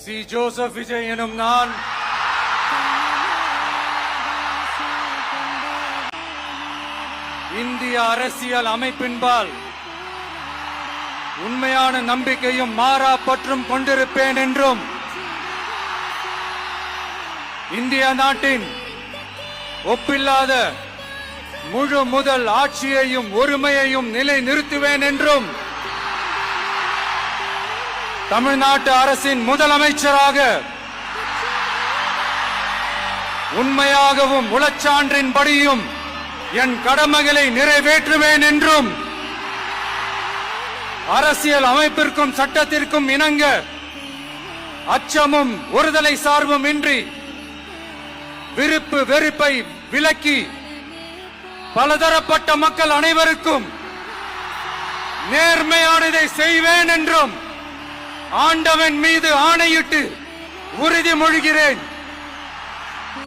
C Joseph Vijay எனும் நான் இந்திய அரசியல் அமைப்பின்பால் உண்மையான நம்பிக்கையும் மாறா பற்றும் கொண்டிருப்பேன் என்றும் இந்திய நாட்டின் ஒப்பில்லாத முழு முதல் ஆட்சியையும் ஒருமையையும் நிலை நிறுத்துவேன் என்றும் தமிழ்நாட்டு அரசின் முதலமைச்சராக உண்மையாகவும் உளச்சான்றின்படியும் என் கடமைகளை நிறைவேற்றுவேன் என்றும் அரசியல் அமைப்பிற்கும் சட்டத்திற்கும் இணங்க அச்சமும் ஒருதலை சார்பும் இன்றி விருப்பு வெறுப்பை விலக்கி பலதரப்பட்ட மக்கள் அனைவருக்கும் நேர்மையானதை செய்வேன் என்றும் ஆண்டவன் மீது ஆணையிட்டு உறுதிமொழிகிறேன்.